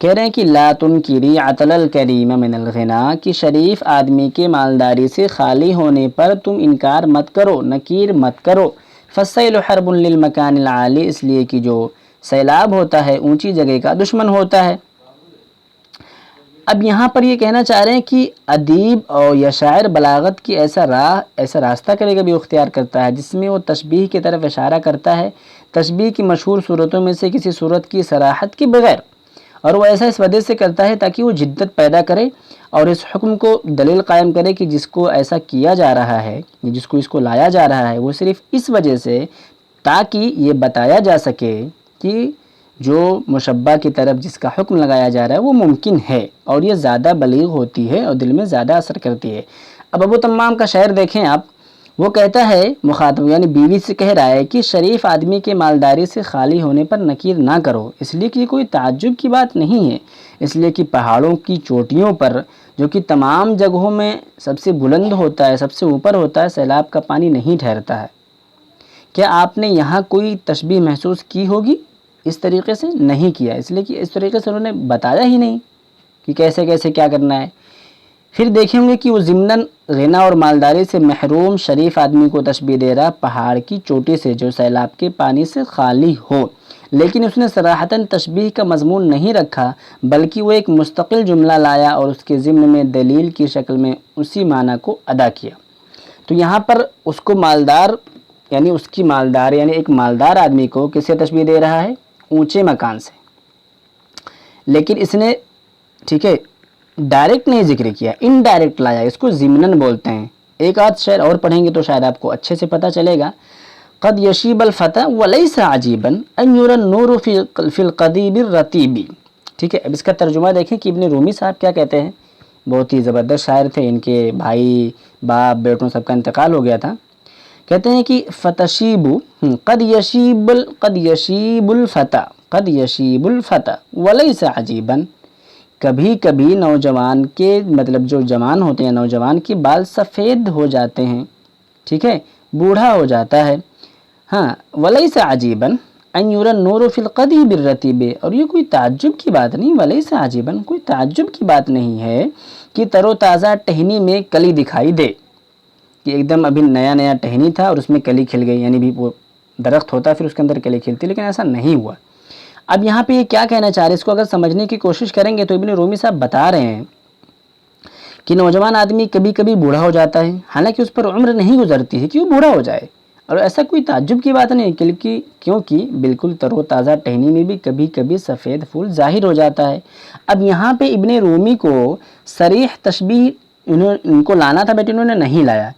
کہہ رہے ہیں کہ لا تنکری عطل الکریم من الغنا، کہ شریف آدمی کے مالداری سے خالی ہونے پر تم انکار مت کرو، نکیر مت کرو۔ فالسیل حرب للمکان العالی، اس لیے کہ جو سیلاب ہوتا ہے اونچی جگہ کا دشمن ہوتا ہے۔ اب یہاں پر یہ کہنا چاہ رہے ہیں کہ ادیب اور یا شاعر بلاغت کی ایسا راستہ کبھی کبھی اختیار کرتا ہے جس میں وہ تشبیہ کی طرف اشارہ کرتا ہے، تشبیہ کی مشہور صورتوں میں سے کسی صورت کی صراحت کے بغیر، اور وہ ایسا اس وجہ سے کرتا ہے تاکہ وہ جدت پیدا کرے اور اس حکم کو دلیل قائم کرے کہ جس کو ایسا کیا جا رہا ہے، جس کو اس کو لایا جا رہا ہے، وہ صرف اس وجہ سے تاکہ یہ بتایا جا سکے کہ جو مشبہ کی طرف جس کا حکم لگایا جا رہا ہے وہ ممکن ہے اور یہ زیادہ بلیغ ہوتی ہے اور دل میں زیادہ اثر کرتی ہے۔ اب ابو تمام کا شعر دیکھیں آپ، وہ کہتا ہے مخاطب یعنی بیوی سے کہہ رہا ہے کہ شریف آدمی کے مالداری سے خالی ہونے پر نکیر نہ کرو، اس لیے کہ یہ کوئی تعجب کی بات نہیں ہے، اس لیے کہ پہاڑوں کی چوٹیوں پر جو کہ تمام جگہوں میں سب سے بلند ہوتا ہے، سب سے اوپر ہوتا ہے، سیلاب کا پانی نہیں ٹھہرتا ہے۔ کیا آپ نے یہاں کوئی تشبیہ محسوس کی ہوگی؟ اس طریقے سے نہیں کیا، اس لیے کہ اس طریقے سے انہوں نے بتایا ہی نہیں کہ کیسے کیسے کیا کرنا ہے۔ پھر دیکھیں گے کہ وہ ضمناً غنا اور مالداری سے محروم شریف آدمی کو تشبیہ دے رہا پہاڑ کی چوٹی سے جو سیلاب کے پانی سے خالی ہو، لیکن اس نے صراحتاً تشبیہ کا مضمون نہیں رکھا بلکہ وہ ایک مستقل جملہ لایا اور اس کے ضمن میں دلیل کی شکل میں اسی معنی کو ادا کیا۔ تو یہاں پر اس کو مالدار یعنی اس کی مالدار یعنی ایک مالدار آدمی کو کس سے تشبیہ دے رہا ہے؟ اونچے مکان سے، لیکن اس نے ٹھیک ہے ڈائریکٹ نہیں ذکر کیا، انڈائریکٹ لایا، اس کو ضمناً بولتے ہیں۔ ایک آدھ شعر اور پڑھیں گے تو شاید آپ کو اچھے سے پتہ چلے گا۔ قد یشیب الفتى وليس عجیبا ان يرى النور في القضیب الرطیب۔ ٹھیک ہے، اب اس کا ترجمہ دیکھیں کہ ابن رومی صاحب کیا کہتے ہیں، بہت ہی زبردست شاعر تھے، ان کے بھائی باپ بیٹوں سب کا انتقال ہو گیا تھا۔ کہتے ہیں کہ فتشیب قد یشیب الفتى وليس عجیبا، کبھی کبھی نوجوان کے مطلب جو جوان ہوتے ہیں نوجوان کے بال سفید ہو جاتے ہیں، ٹھیک ہے، بوڑھا ہو جاتا ہے، ہاں، ولیس عجیبا ان یری النور فی القضیب الرطیب، اور یہ کوئی تعجب کی بات نہیں، ولیس عجیبا کوئی تعجب کی بات نہیں ہے کہ تر و تازہ ٹہنی میں کلی دکھائی دے، کہ ایک دم ابھی نیا نیا ٹہنی تھا اور اس میں کلی کھل گئی، یعنی بھی وہ درخت ہوتا پھر اس کے اندر کلی کھلتی، لیکن ایسا نہیں ہوا۔ اب یہاں پہ یہ کیا کہنا چاہ رہے ہیں، اس کو اگر سمجھنے کی کوشش کریں گے تو ابن رومی صاحب بتا رہے ہیں کہ نوجوان آدمی کبھی کبھی بوڑھا ہو جاتا ہے، حالانکہ اس پر عمر نہیں گزرتی ہے کہ وہ بوڑھا ہو جائے، اور ایسا کوئی تعجب کی بات نہیں، کیونکہ بالکل تر و تازہ ٹہنی میں بھی کبھی کبھی سفید پھول ظاہر ہو جاتا ہے۔ اب یہاں پہ ابن رومی کو صریح تشبیہ ان کو لانا تھا، بیٹے انہوں نے نہیں لایا،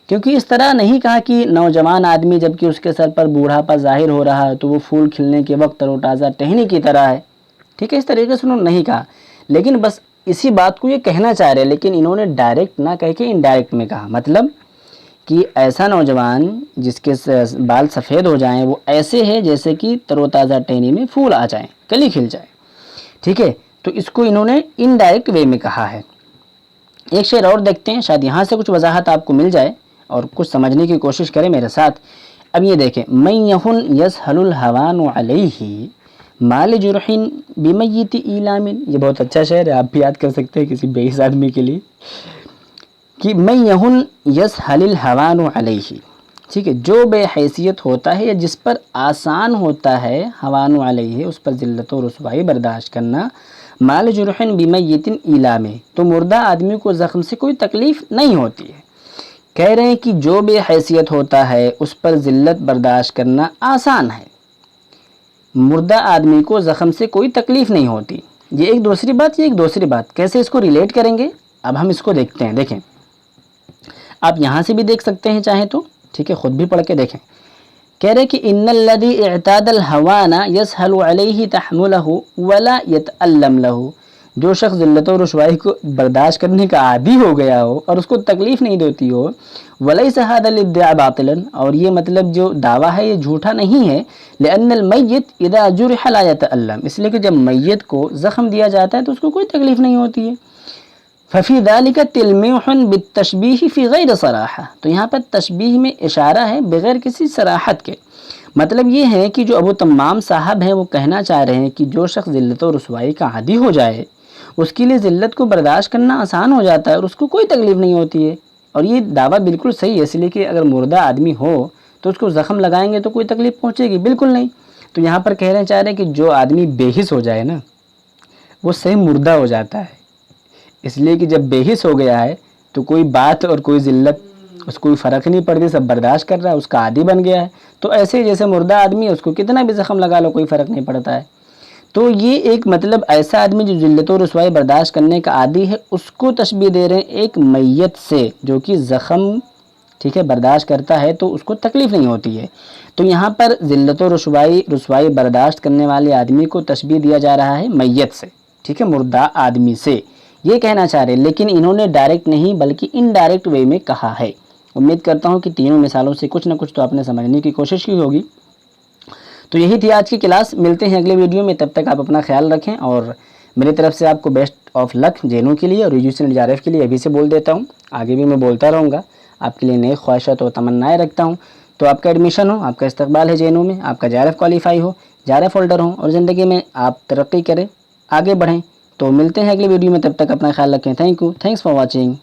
کیونکہ اس طرح نہیں کہا کہ نوجوان آدمی جبکہ اس کے سر پر بوڑھاپا ظاہر ہو رہا ہے تو وہ پھول کھلنے کے وقت تر و تازہ ٹہنی کی طرح ہے، ٹھیک ہے، اس طریقے سے انہوں نے نہیں کہا، لیکن بس اسی بات کو یہ کہنا چاہ رہے ہیں، لیکن انہوں نے ڈائریکٹ نہ کہہ کے انڈائریکٹ میں کہا، مطلب کہ ایسا نوجوان جس کے بال سفید ہو جائیں وہ ایسے ہے جیسے کہ تر و تازہ ٹہنی میں پھول آ جائیں، کلی کھل جائے، ٹھیک ہے، تو اس کو انہوں نے انڈائریکٹ وے میں کہا ہے۔ ایک شعر اور دیکھتے ہیں، شاید یہاں سے کچھ وضاحت آپ کو مل جائے اور کچھ سمجھنے کی کوشش کریں میرے ساتھ۔ اب یہ دیکھیں، من یہن یسہل الہوان علیہ مال جرح بمیت ایلام، یہ بہت اچھا شعر ہے، آپ بھی یاد کر سکتے ہیں کسی بے حس آدمی کے لیے، کہ من یہن یسہل الہوان علیہ، ٹھیک ہے، جو بے حیثیت ہوتا ہے یا جس پر آسان ہوتا ہے، ہوان علیہ اس پر ذلت و رسوائی برداشت کرنا، مال جرح بمیت ایلام، تو مردہ آدمی کو زخم سے کوئی تکلیف نہیں ہوتی ہے۔ کہہ رہے ہیں کہ جو بے حیثیت ہوتا ہے اس پر ذلت برداشت کرنا آسان ہے، مردہ آدمی کو زخم سے کوئی تکلیف نہیں ہوتی، یہ ایک دوسری بات، یہ ایک دوسری بات، کیسے اس کو ریلیٹ کریں گے اب ہم اس کو دیکھتے ہیں۔ دیکھیں آپ یہاں سے بھی دیکھ سکتے ہیں چاہیں تو، ٹھیک ہے، خود بھی پڑھ کے دیکھیں۔ کہہ رہے کہ ان الذی اعتاد الہوان یسہل علیہ تحملہ ولا یتألم لہ، جو شخص ذلت و رسوائی کو برداشت کرنے کا عادی ہو گیا ہو اور اس کو تکلیف نہیں دیتی ہو، ولیس ھذا الادعاء باطلا، اور یہ مطلب جو دعویٰ ہے یہ جھوٹا نہیں ہے، لأن المیت اذا جرح لا یتألم، اس لیے کہ جب میت کو زخم دیا جاتا ہے تو اس کو کوئی تکلیف نہیں ہوتی ہے۔ ففی ذلک تلمیح بالتشبیہ فی غیر صراحہ، تو یہاں پر تشبیہ میں اشارہ ہے بغیر کسی صراحت کے، مطلب یہ ہے کہ جو ابو تمام صاحب ہیں وہ کہنا چاہ رہے ہیں کہ جو شخص ذلت و رسوائی کا عادی ہو جائے اس کے لیے ذلت کو برداشت کرنا آسان ہو جاتا ہے اور اس کو کوئی تکلیف نہیں ہوتی ہے. اور یہ دعویٰ بالکل صحیح ہے، اس لیے کہ اگر مردہ آدمی ہو تو اس کو زخم لگائیں گے تو کوئی تکلیف پہنچے گی؟ بالکل نہیں. تو یہاں پر کہنا چاہ رہے ہیں کہ جو آدمی بے حس ہو جائے نا وہ صحیح مردہ ہو جاتا ہے، اس لیے کہ جب بے حس ہو گیا ہے تو کوئی بات اور کوئی ذلت اس کو کوئی فرق نہیں پڑتی، سب برداشت کر رہا ہے، اس کا عادی بن گیا ہے. تو ایسے ہی جیسے مردہ آدمی ہے اس کو کتنا بھی زخم لگا لو کوئی فرق نہیں پڑتا ہے. تو یہ ایک مطلب ایسا آدمی جو ذلت و رسوائی برداشت کرنے کا عادی ہے اس کو تشبیہ دے رہے ہیں ایک میت سے جو کہ زخم ٹھیک ہے برداشت کرتا ہے تو اس کو تکلیف نہیں ہوتی ہے. تو یہاں پر ذلت و رسوائی برداشت کرنے والے آدمی کو تشبیہ دیا جا رہا ہے میت سے، ٹھیک ہے، مردہ آدمی سے، یہ کہنا چاہ رہے ہیں. لیکن انہوں نے ڈائریکٹ نہیں بلکہ انڈائریکٹ وے میں کہا ہے. امید کرتا ہوں کہ تینوں مثالوں سے کچھ نہ کچھ تو آپ نے سمجھنے کی کوشش کی ہوگی. تو یہی تھی آج کی کلاس، ملتے ہیں اگلے ویڈیو میں، تب تک آپ اپنا خیال رکھیں اور میری طرف سے آپ کو بیسٹ آف لک جینوں کے لیے اور ریجیوشن JRF کے لیے ابھی سے بول دیتا ہوں، آگے بھی میں بولتا رہوں گا. آپ کے لیے نئی خواہشات و تمنائیں رکھتا ہوں. تو آپ کا ایڈمیشن ہو، آپ کا استقبال ہے جینوں میں، آپ کا JRF کوالیفائی ہو، JRF ہولڈر ہوں اور زندگی میں آپ ترقی کریں، آگے بڑھیں. تو ملتے ہیں اگلے ویڈیو میں، تب تک اپنا خیال رکھیں. Thank you, thanks for watching.